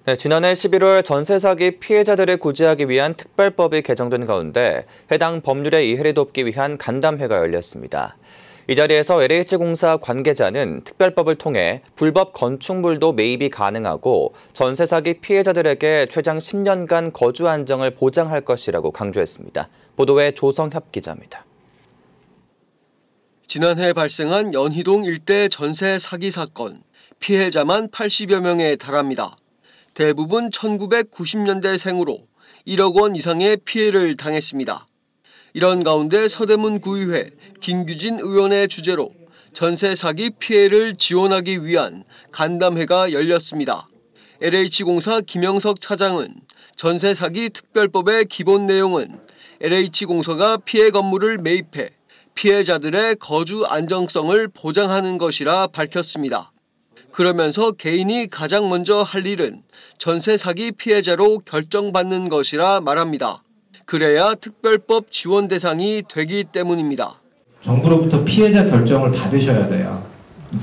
네, 지난해 11월 전세 사기 피해자들을 구제하기 위한 특별법이 개정된 가운데 해당 법률에 이해를 돕기 위한 간담회가 열렸습니다. 이 자리에서 LH공사 관계자는 특별법을 통해 불법 건축물도 매입이 가능하고 전세 사기 피해자들에게 최장 10년간 거주 안정을 보장할 것이라고 강조했습니다. 보도에 조성협 기자입니다. 지난해 발생한 연희동 일대 전세 사기 사건, 피해자만 80여 명에 달합니다. 대부분 1990년대생으로 1억 원 이상의 피해를 당했습니다. 이런 가운데 서대문 구의회 김규진 의원의 주재로 전세 사기 피해를 지원하기 위한 간담회가 열렸습니다. LH공사 김영석 차장은 전세 사기 특별법의 기본 내용은 LH공사가 피해 건물을 매입해 피해자들의 거주 안정성을 보장하는 것이라 밝혔습니다. 그러면서 개인이 가장 먼저 할 일은 전세 사기 피해자로 결정받는 것이라 말합니다. 그래야 특별법 지원 대상이 되기 때문입니다. 정부로부터 피해자 결정을 받으셔야 돼요.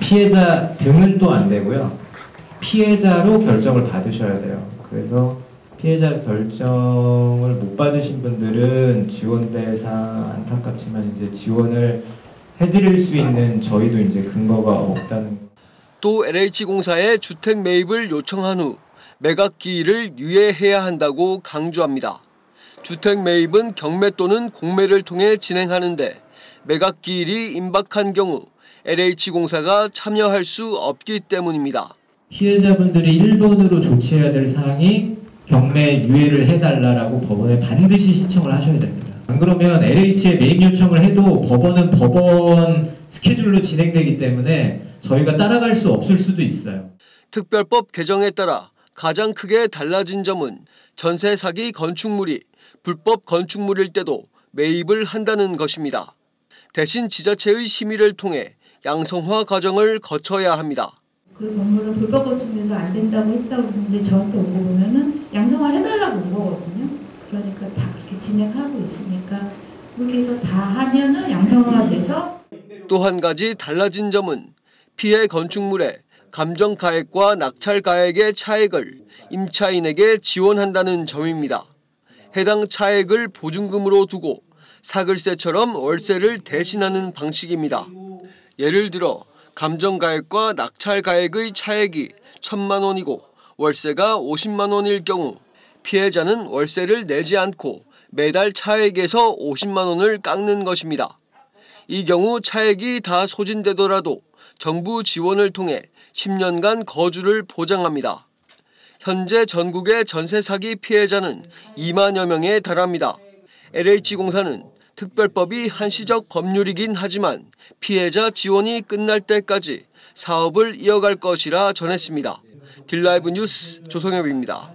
피해자 등은 또 안 되고요. 피해자로 결정을 받으셔야 돼요. 그래서 피해자 결정을 못 받으신 분들은 지원 대상 안타깝지만 이제 지원을 해드릴 수 있는 저희도 이제 근거가 없다는 거. 또 LH공사에 주택 매입을 요청한 후 매각 기일을 유예해야 한다고 강조합니다. 주택 매입은 경매 또는 공매를 통해 진행하는데 매각 기일이 임박한 경우 LH공사가 참여할 수 없기 때문입니다. 피해자분들이 1번으로 조치해야 될 사항이 경매 유예를 해달라고 법원에 반드시 신청을 하셔야 됩니다. 안 그러면 LH에 매입 요청을 해도 법원은 법원 스케줄로 진행되기 때문에 저희가 따라갈 수 없을 수도 있어요. 특별법 개정에 따라 가장 크게 달라진 점은 전세 사기 건축물이 불법 건축물일 때도 매입을 한다는 것입니다. 대신 지자체의 심의를 통해 양성화 과정을 거쳐야 합니다. 그 건물은 불법 건축물에서 안 된다고 했다고 했는데 저한테 온 거 보면은 양성화 해달라고 온 거거든요. 그러니까 다 그렇게 진행하고 있으니까 그렇게 해서 다 하면은 양성화가 돼서. 또 한 가지 달라진 점은 피해 건축물의 감정가액과 낙찰가액의 차액을 임차인에게 지원한다는 점입니다. 해당 차액을 보증금으로 두고 사글세처럼 월세를 대신하는 방식입니다. 예를 들어 감정가액과 낙찰가액의 차액이 1,000만 원이고 월세가 50만 원일 경우 피해자는 월세를 내지 않고 매달 차액에서 50만 원을 깎는 것입니다. 이 경우 차액이 다 소진되더라도 정부 지원을 통해 10년간 거주를 보장합니다. 현재 전국의 전세 사기 피해자는 2만여 명에 달합니다. LH공사는 특별법이 한시적 법률이긴 하지만 피해자 지원이 끝날 때까지 사업을 이어갈 것이라 전했습니다. 딜라이브 뉴스 조성엽입니다.